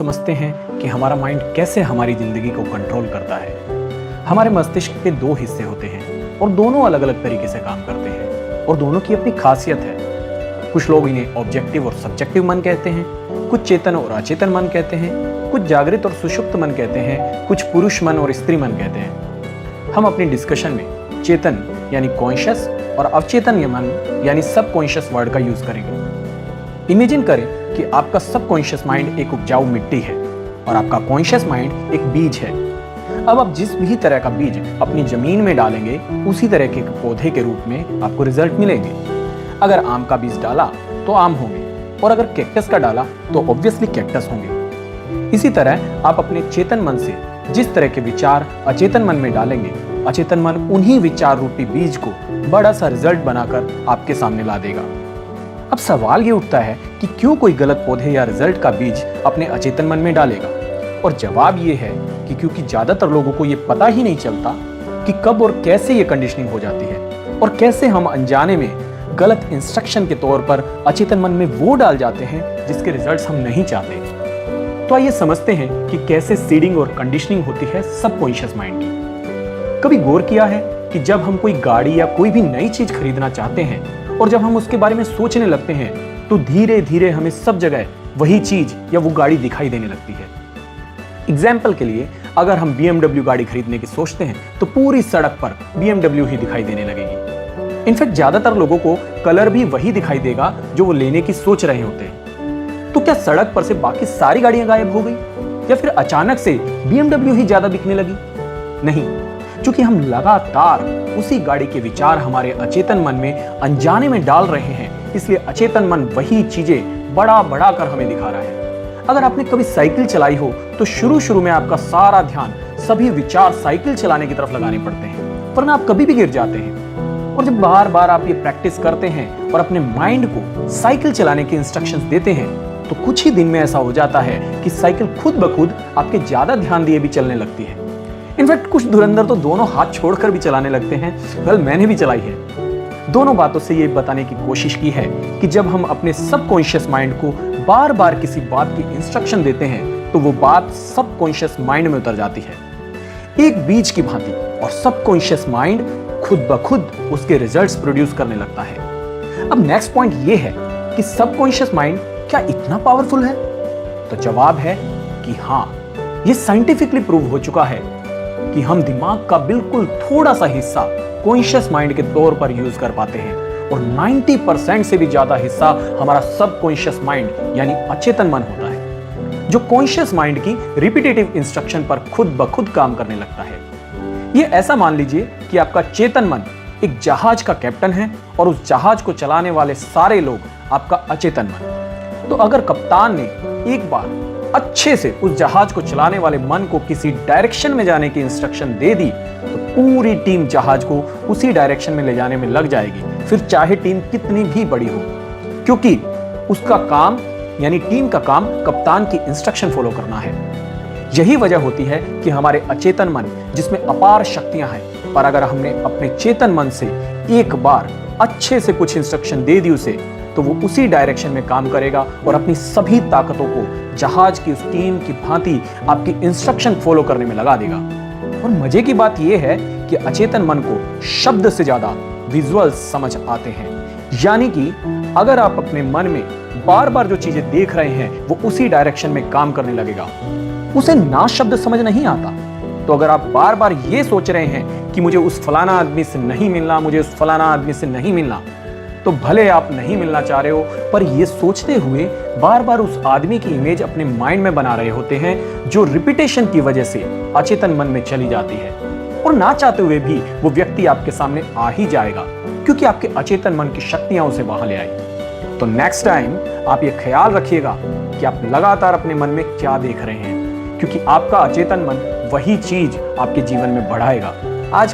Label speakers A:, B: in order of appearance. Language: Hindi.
A: समझते हैं कि हमारा माइंड कैसे हमारी जिंदगी को कंट्रोल करता है। हमारे मस्तिष्क के दो हिस्से होते हैं और दोनों अलग अलग तरीके से काम करते हैं और दोनों की अपनी खासियत है। कुछ लोग इन्हें ऑब्जेक्टिव और सब्जेक्टिव मन कहते हैं, कुछ चेतन और अचेतन मन कहते हैं, कुछ जागृत और सुषुप्त मन कहते हैं, कुछ पुरुष मन और स्त्री मन कहते हैं। हम अपनी डिस्कशन में चेतन यानी कॉन्शियस और अवचेतन मन यानी सबकॉन्शियस वर्ड का यूज करेंगे। इमेजिन करें कि आपका सबकॉन्शियस माइंड एक उपजाऊ मिट्टी है और आपका कॉन्शियस माइंड एक बीज है। अब आप जिस भी तरह का बीज अपनी जमीन में डालेंगे उसी तरह के पौधे के रूप में आपको रिजल्ट मिलेंगे। अगर आम का बीज डाला तो आम होंगे और अगर कैक्टस का डाला तो ऑब्वियसली कैक्टस होंगे। इसी तरह आप अपने चेतन मन से जिस तरह के विचार अचेतन मन में डालेंगे, अचेतन मन उन्हीं विचार रूपी बीज को बड़ा सा रिजल्ट बनाकर आपके सामने ला देगा। अब सवाल ये उठता है कि क्यों कोई गलत पौधे या रिजल्ट का बीज अपने अचेतन मन में डालेगा, और जवाब ये है कि क्योंकि ज्यादातर लोगों को ये पता ही नहीं चलता कि कब और कैसे ये कंडीशनिंग हो जाती है और कैसे हम अनजाने में गलत इंस्ट्रक्शन के तौर पर अचेतन मन में वो डाल जाते हैं जिसके रिजल्ट्स हम नहीं चाहते। तो आइए समझते हैं कि कैसे सीडिंग और कंडीशनिंग होती है सबकॉन्शियस माइंड की। कभी गौर किया है कि जब हम कोई गाड़ी या कोई भी नई चीज खरीदना चाहते हैं और जब हम उसके बारे में सोचने लगते हैं तो धीरे धीरे हमें सब जगह वही चीज या वो गाड़ी दिखाई देने लगती है। एग्जाम्पल के लिए अगर हम BMW गाड़ी खरीदने की सोचते हैं तो पूरी सड़क पर BMW ही दिखाई देने लगेगी। इनफैक्ट ज्यादातर लोगों को कलर भी वही दिखाई देगा जो वो लेने की सोच रहे होते हैं। तो क्या सड़क पर से बाकी सारी गाड़ियां गायब हो गई या फिर अचानक से BMW ही ज्यादा बिकने लगी? नहीं, क्योंकि हम लगातार उसी गाड़ी के विचार हमारे अचेतन मन में अनजाने में डाल रहे हैं, इसलिए अचेतन मन वही चीजें बड़ा बड़ा कर हमें दिखा रहा है। अगर आपने कभी साइकिल चलाई हो तो शुरू में आपका सारा ध्यान सभी विचार साइकिल चलाने की तरफ लगाने पड़ते हैं, वरना आप कभी भी गिर जाते हैं। और जब बार बार आप ये प्रैक्टिस करते हैं और अपने माइंड को साइकिल चलाने के इंस्ट्रक्शंस देते हैं तो कुछ ही दिन में ऐसा हो जाता है कि साइकिल खुद ब खुद आपके ज्यादा ध्यान दिए भी चलने लगती है। इनफैक्ट कुछ धुरंधर तो दोनों हाथ छोड़कर भी चलाने लगते हैं। वेल, मैंने भी चलाई है। दोनों बातों से ये बताने की कोशिश की है कि जब हम अपने सबकॉन्शियस माइंड को बार बार किसी बात की इंस्ट्रक्शन देते हैं तो वो बात सबकॉन्शियस माइंड में उतर जाती है एक बीज की भांति, और सबकॉन्शियस माइंड खुद ब खुद उसके रिजल्ट्स प्रोड्यूस करने लगता है। अब नेक्स्ट पॉइंट ये है कि सबकॉन्शियस माइंड क्या इतना पावरफुल है? तो जवाब है कि हाँ, ये साइंटिफिकली प्रूव हो चुका है कि हम दिमाग का बिल्कुल थोड़ा सा हिस्सा कॉन्शियस माइंड के तौर पर यूज कर पाते हैं और 90% से भी ज्यादा हिस्सा हमारा सबकॉन्शियस माइंड यानी अचेतन मन होता है, जो कॉन्शियस माइंड की रिपीटेटिव इंस्ट्रक्शन पर खुद ब खुद काम करने लगता है। ये ऐसा मान लीजिए कि आपका चेतन मन एक जहाज का कैप्टन है और उस जहाज को चलाने वाले सारे लोग आपका अचेतन मन। तो अगर कप्तान ने एक बार अच्छे से उस जहाज को चलाने वाले मन को किसी डायरेक्शन में जाने की इंस्ट्रक्शन दे दी तो पूरी टीम जहाज को उसी डायरेक्शन में ले जाने में लग जाएगी, फिर चाहे टीम कितनी भी बड़ी हो, क्योंकि उसका काम यानी टीम का काम कप्तान की इंस्ट्रक्शन फॉलो करना है। यही वजह होती है कि हमारे अचेतन मन जिसमें अपार शक्तियां हैं, पर अगर हमने अपने चेतन मन से एक बार अच्छे से कुछ इंस्ट्रक्शन दे दी उसे तो वो उसी डायरेक्शन में काम करेगा और अपनी सभी ताकतों को जहाज की उस टीम की भांति आपकी इंस्ट्रक्शन फॉलो करने में लगा देगा। और मजे की बात यह है कि अचेतन मन को शब्द से ज्यादा विजुअल्स समझ आते हैं, यानी कि अगर आप अपने मन में बार बार जो चीजें देख रहे हैं वो उसी डायरेक्शन में काम करने लगेगा। उसे ना शब्द समझ नहीं आता। तो अगर आप बार बार ये सोच रहे हैं कि मुझे उस फलाना आदमी से नहीं मिलना, मुझे उस फलाना आदमी से नहीं मिलना, तो भले आप नहीं मिलना चाह रहे हो, पर ये सोचते हुए बार बार उस आदमी की इमेज अपने माइंड में बना रहे होते हैं, जो रिपीटेशन की वजह से अचेतन मन में चली जाती है। और ना चाहते हुए भी वो व्यक्ति आपके सामने आ ही जाएगा, क्योंकि आपके अचेतन मन की शक्तियां उसे वहां ले आई। तो नेक्स्ट टाइम आप ये ख्याल रखिएगा कि आप लगातार अपने मन में क्या देख रहे हैं, क्योंकि आपका अचेतन मन वही चीज आपके जीवन में बढ़ाएगा। आज